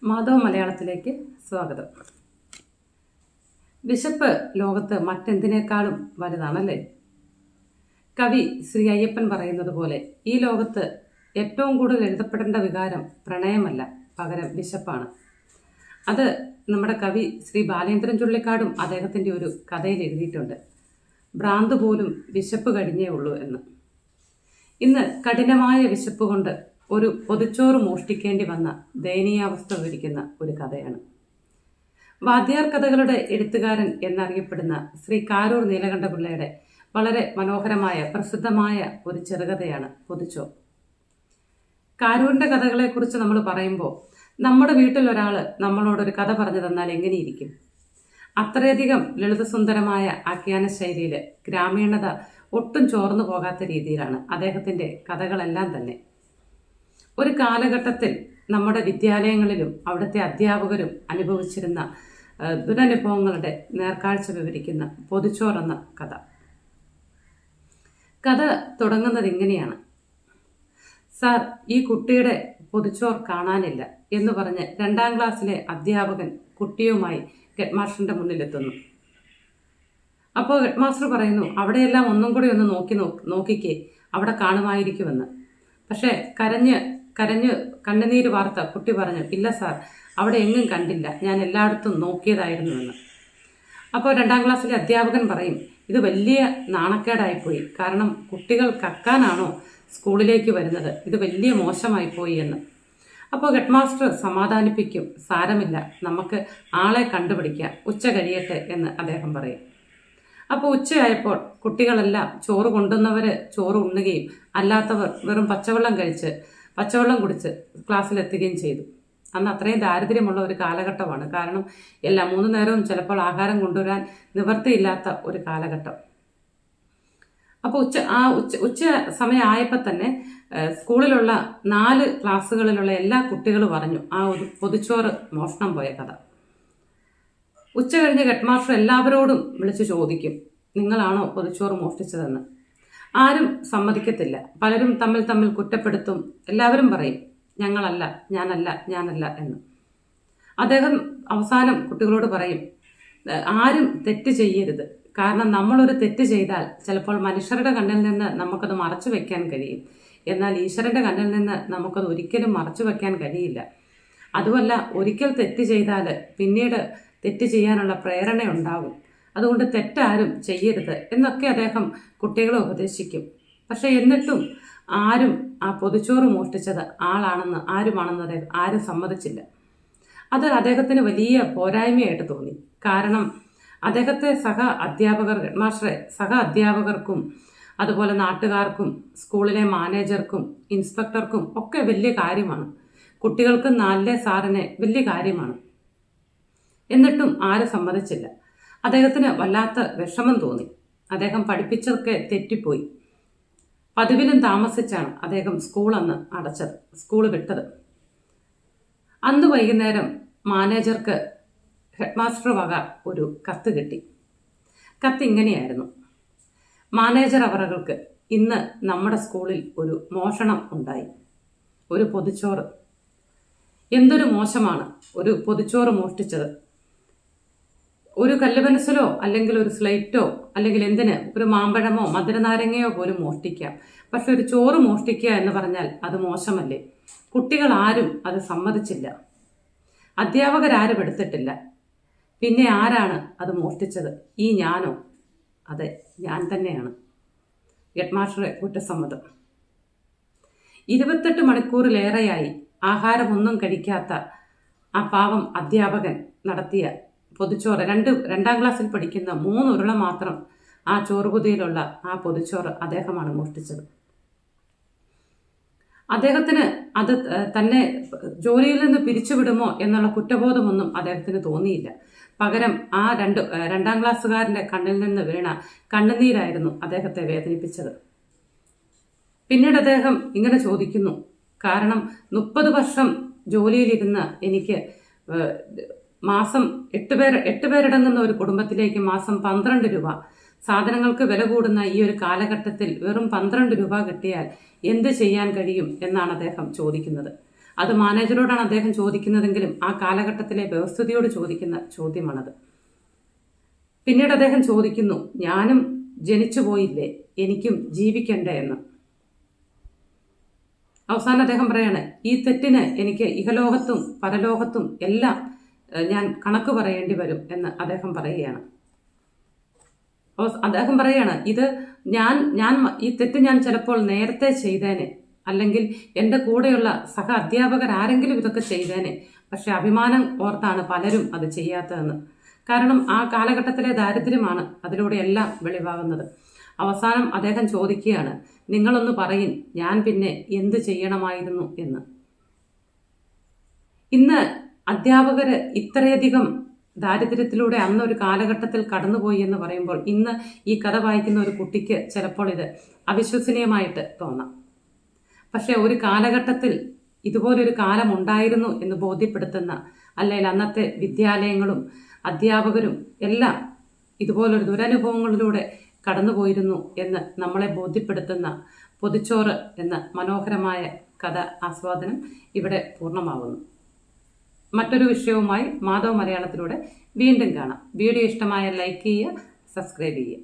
മാധവ് മലയാളത്തിലേക്ക് സ്വാഗതം. വിശപ്പ് ലോകത്ത് മറ്റെന്തിനേക്കാളും വലുതാണല്ലേ? കവി ശ്രീ അയ്യപ്പൻ പറയുന്നത് പോലെ ഈ ലോകത്ത് ഏറ്റവും കൂടുതൽ എഴുതപ്പെടേണ്ട വികാരം പ്രണയമല്ല, പകരം വിശപ്പാണ്. അത് നമ്മുടെ കവി ശ്രീ ബാലേന്ദ്രൻ ചുള്ളിക്കാടും അദ്ദേഹത്തിൻ്റെ ഒരു കഥയിൽ എഴുതിയിട്ടുണ്ട്. ഭ്രാന്ത് പോലും വിശപ്പ് കഴിഞ്ഞേ ഉള്ളൂ എന്ന്. ഇന്ന് കഠിനമായ വിശപ്പ് കൊണ്ട് ഒരു പൊതിച്ചോറ് മോഷ്ടിക്കേണ്ടി വന്ന ദയനീയാവസ്ഥ വിവരിക്കുന്ന ഒരു കഥയാണ്. വാദ്യാർ കഥകളുടെ എഴുത്തുകാരൻ എന്നറിയപ്പെടുന്ന ശ്രീ കാരൂർ നീലകണ്ഠപിള്ളയുടെ വളരെ മനോഹരമായ പ്രസിദ്ധമായ ഒരു ചെറുകഥയാണ് പൊതിച്ചോർ. കാരൂരിൻ്റെ കഥകളെക്കുറിച്ച് നമ്മൾ പറയുമ്പോൾ നമ്മുടെ വീട്ടിൽ ഒരാൾ നമ്മളോടൊരു കഥ പറഞ്ഞു തന്നാൽ എങ്ങനെയിരിക്കും? അത്രയധികം ലളിതസുന്ദരമായ ആഖ്യാന ശൈലിയിൽ ഗ്രാമീണത ഒട്ടും ചോർന്നു പോകാത്ത രീതിയിലാണ് അദ്ദേഹത്തിൻ്റെ കഥകളെല്ലാം തന്നെ. ഒരു കാലഘട്ടത്തിൽ നമ്മുടെ വിദ്യാലയങ്ങളിലും അവിടുത്തെ അധ്യാപകരും അനുഭവിച്ചിരുന്ന ദുരനുഭവങ്ങളുടെ നേർക്കാഴ്ച വിവരിക്കുന്ന പൊതിച്ചോർ എന്ന കഥ. കഥ തുടങ്ങുന്നത് ഇങ്ങനെയാണ്. സാർ, ഈ കുട്ടിയുടെ പൊതിച്ചോർ കാണാനില്ല എന്ന് പറഞ്ഞ് 2ാം ക്ലാസ്സിലെ അധ്യാപകൻ കുട്ടിയുമായി ഹെഡ് മാസ്റ്ററിന്റെ മുന്നിലെത്തുന്നു. അപ്പോൾ ഹെഡ് മാസ്റ്റർ പറയുന്നു, അവിടെയെല്ലാം ഒന്നും കൂടി ഒന്ന് നോക്കിക്കേ, അവിടെ കാണുമായിരിക്കുമെന്ന്. പക്ഷേ കരഞ്ഞ് കണ്ണുനീര് വാർത്ത കുട്ടി പറഞ്ഞു, ഇല്ല സാർ, അവിടെ എങ്ങും കണ്ടില്ല, ഞാൻ എല്ലായിടത്തും നോക്കിയതായിരുന്നുവെന്ന്. അപ്പോൾ 2ാം ക്ലാസ്സിലെ അധ്യാപകൻ പറയും, ഇത് വലിയ നാണക്കേടായിപ്പോയി, കാരണം കുട്ടികൾ കക്കാനാണോ സ്കൂളിലേക്ക് വരുന്നത്, ഇത് വലിയ മോശമായിപ്പോയി എന്ന്. അപ്പോൾ ഹെഡ് മാസ്റ്റർ സമാധാനിപ്പിക്കും, സാരമില്ല, നമുക്ക് ആളെ കണ്ടുപിടിക്കാം, ഉച്ച കഴിയട്ടെ എന്ന് അദ്ദേഹം പറയും. അപ്പോൾ ഉച്ചയായപ്പോൾ കുട്ടികളെല്ലാം ചോറ് കൊണ്ടുവന്നവർ ചോറ് ഉണ്ണുകയും അല്ലാത്തവർ വെറും പച്ചവെള്ളം കുടിച്ച് ക്ലാസ്സിലെത്തുകയും ചെയ്തു. അന്ന് അത്രയും ദാരിദ്ര്യമുള്ള ഒരു കാലഘട്ടമാണ്. കാരണം 3 നേരവും ചിലപ്പോൾ ആഹാരം കൊണ്ടുവരാൻ നിവൃത്തിയില്ലാത്ത ഒരു കാലഘട്ടം. അപ്പോൾ ഉച്ച സമയം ആയപ്പോൾ തന്നെ സ്കൂളിലുള്ള 4 ക്ലാസ്സുകളിലുള്ള എല്ലാ കുട്ടികളും പറഞ്ഞു ആ ഒരു പൊതിച്ചോറ് മോഷണം പോയ കഥ. ഉച്ച കഴിഞ്ഞ് ഹെഡ് മാസ്റ്റർ എല്ലാവരോടും വിളിച്ച് ചോദിക്കും, നിങ്ങളാണോ പൊതിച്ചോറ് മോഷ്ടിച്ചതെന്ന്. ആരും സമ്മതിക്കത്തില്ല. പലരും തമ്മിൽ കുറ്റപ്പെടുത്തും. എല്ലാവരും പറയും, ഞാനല്ല എന്ന്. അദ്ദേഹം അവസാനം കുട്ടികളോട് പറയും, ആരും തെറ്റ് ചെയ്യരുത്. കാരണം നമ്മളൊരു തെറ്റ് ചെയ്താൽ ചിലപ്പോൾ മനുഷ്യരുടെ കണ്ണിൽ നിന്ന് നമുക്കത് മറച്ചു വെക്കാൻ കഴിയും. എന്നാൽ ഈശ്വരന്റെ കണ്ണിൽ നിന്ന് നമുക്കത് ഒരിക്കലും മറച്ചു വെക്കാൻ കഴിയില്ല. അതുമല്ല, ഒരിക്കൽ തെറ്റ് ചെയ്താൽ പിന്നീട് തെറ്റ് ചെയ്യാനുള്ള പ്രേരണ ഉണ്ടാകും. അതുകൊണ്ട് തെറ്റാരും ചെയ്യരുത് എന്നൊക്കെ അദ്ദേഹം കുട്ടികളെ ഉപദേശിക്കും. പക്ഷെ എന്നിട്ടും ആരും ആ പൊതിച്ചോറ് മോഷ്ടിച്ചത് ആരുമാണെന്ന് ആരും സമ്മതിച്ചില്ല. അത് അദ്ദേഹത്തിന് വലിയ പോരായ്മയായിട്ട് തോന്നി. കാരണം അദ്ദേഹത്തെ സഹ അധ്യാപകർക്കും അതുപോലെ നാട്ടുകാർക്കും സ്കൂളിലെ മാനേജർക്കും ഇൻസ്പെക്ടർക്കും ഒക്കെ വലിയ കാര്യമാണ്. കുട്ടികൾക്ക് 4 സാറിന് വലിയ കാര്യമാണ്. എന്നിട്ടും ആരും സമ്മതിച്ചില്ല. അദ്ദേഹത്തിന് വല്ലാത്ത വിഷമം തോന്നി. അദ്ദേഹം പഠിപ്പിച്ചതൊക്കെ തെറ്റിപ്പോയി. പതിവിലും താമസിച്ചാണ് അദ്ദേഹം സ്കൂൾ വിട്ടത്. അന്ന് വൈകുന്നേരം മാനേജർക്ക് ഹെഡ് മാസ്റ്റർ വക ഒരു കത്ത് കിട്ടി. കത്ത് ഇങ്ങനെയായിരുന്നു. മാനേജർ അവർക്ക്, ഇന്ന് നമ്മുടെ സ്കൂളിൽ ഒരു മോഷണം ഉണ്ടായി. ഒരു പൊതിച്ചോറ്. എന്തൊരു മോശമാണ് ഒരു പൊതിച്ചോറ് മോഷ്ടിച്ചത്. ഒരു കല്ലുപെൻസിലോ അല്ലെങ്കിൽ ഒരു സ്ലേറ്റോ അല്ലെങ്കിൽ ഒരു മാമ്പഴമോ മധുരനാരങ്ങയോ പോലും മോഷ്ടിക്കാം. പക്ഷെ ഒരു ചോറ് മോഷ്ടിക്കുക എന്ന് പറഞ്ഞാൽ അത് മോശമല്ലേ? കുട്ടികൾ ആരും അത് സമ്മതിച്ചില്ല. അധ്യാപകരാരും എടുത്തിട്ടില്ല. പിന്നെ ആരാണ് അത് മോഷ്ടിച്ചത്? ഈ ഞാനോ? അതെ, ഞാൻ തന്നെയാണ്. ഹെഡ് മാസ്റ്ററെ കുറ്റസമ്മതം. 28 മണിക്കൂറിലേറെയായി ആഹാരമൊന്നും കഴിക്കാത്ത ആ പാവം അധ്യാപകൻ നടത്തിയ പൊതിച്ചോറ്, 2ാം ക്ലാസ്സിൽ പഠിക്കുന്ന 3 ഉരുള മാത്രം ആ ചോറുകുതിയിലുള്ള ആ പൊതിച്ചോറ് അദ്ദേഹമാണ് മോഷ്ടിച്ചത്. അദ്ദേഹത്തിന് അത് തന്നെ ജോലിയിൽ നിന്ന് പിരിച്ചുവിടുമോ എന്നുള്ള കുറ്റബോധമൊന്നും അദ്ദേഹത്തിന് തോന്നിയില്ല. പകരം ആ 2ാം ക്ലാസ്സുകാരൻ്റെ കണ്ണിൽ നിന്ന് വീണ കണ്ണുനീരായിരുന്നു അദ്ദേഹത്തെ വേദനിപ്പിച്ചത്. പിന്നീട് അദ്ദേഹം ഇങ്ങനെ ചോദിക്കുന്നു, കാരണം 30 വർഷം ജോലിയിലിരുന്ന് എനിക്ക് മാസം 8 പേരടങ്ങുന്ന ഒരു കുടുംബത്തിലേക്ക് മാസം 12 രൂപ, സാധനങ്ങൾക്ക് വില കൂടുന്ന ഈ ഒരു കാലഘട്ടത്തിൽ വെറും 12 രൂപ കിട്ടിയാൽ എന്ത് ചെയ്യാൻ കഴിയും എന്നാണ് അദ്ദേഹം ചോദിക്കുന്നത്. അത് മാനേജരോടാണ് അദ്ദേഹം ചോദിക്കുന്നതെങ്കിലും ആ കാലഘട്ടത്തിലെ വ്യവസ്ഥിതിയോട് ചോദിക്കുന്ന ചോദ്യമാണത്. പിന്നീട് അദ്ദേഹം ചോദിക്കുന്നു, ഞാനും ജനിച്ചു പോയില്ലേ, എനിക്കും ജീവിക്കണ്ടേ എന്ന്. അവസാനം അദ്ദേഹം പറയാണ്, ഈ തെറ്റിന് എനിക്ക് ഇഹലോകത്തും പരലോകത്തും എല്ലാം ഞാൻ കണക്ക് പറയേണ്ടി വരും എന്ന് അദ്ദേഹം പറയുകയാണ്. അദ്ദേഹം പറയാണ്, ഇത് ഞാൻ ഈ തെറ്റ് ഞാൻ ചിലപ്പോൾ നേരത്തെ ചെയ്തേനെ, അല്ലെങ്കിൽ എൻ്റെ കൂടെയുള്ള സഹ അധ്യാപകർ ആരെങ്കിലും ഇതൊക്കെ ചെയ്തേനെ, പക്ഷെ അഭിമാനം ഓർത്താണ് പലരും അത് ചെയ്യാത്തതെന്ന്. കാരണം ആ കാലഘട്ടത്തിലെ ദാരിദ്ര്യമാണ് അതിലൂടെ എല്ലാം വെളിവാകുന്നത്. അവസാനം അദ്ദേഹം ചോദിക്കുകയാണ്, നിങ്ങളൊന്ന് പറയിൻ, ഞാൻ പിന്നെ എന്ത് ചെയ്യണമായിരുന്നു എന്ന്. ഇന്ന് അധ്യാപകര് ഇത്രയധികം ദാരിദ്ര്യത്തിലൂടെ അന്നൊരു കാലഘട്ടത്തിൽ കടന്നുപോയി എന്ന് പറയുമ്പോൾ ഇന്ന് ഈ കഥ വായിക്കുന്ന ഒരു കുട്ടിക്ക് ചിലപ്പോൾ ഇത് അവിശ്വസനീയമായിട്ട് തോന്നാം. പക്ഷെ ഒരു കാലഘട്ടത്തിൽ ഇതുപോലൊരു കാലം ഉണ്ടായിരുന്നു എന്ന് ബോധ്യപ്പെടുത്തുന്ന, അല്ലെങ്കിൽ അന്നത്തെ വിദ്യാലയങ്ങളും അധ്യാപകരും എല്ലാം ഇതുപോലൊരു ദുരനുഭവങ്ങളിലൂടെ കടന്നുപോയിരുന്നു എന്ന് നമ്മളെ ബോധ്യപ്പെടുത്തുന്ന പൊതിച്ചോറ് എന്ന മനോഹരമായ കഥ ആസ്വാദനം ഇവിടെ പൂർണ്ണമാവുന്നു. മറ്റൊരു വിഷയവുമായി മാധവ് മലയാളത്തിലൂടെ വീണ്ടും കാണാം. വീഡിയോ ഇഷ്ടമായ ലൈക്ക് ചെയ്യുക, സബ്സ്ക്രൈബ് ചെയ്യുക.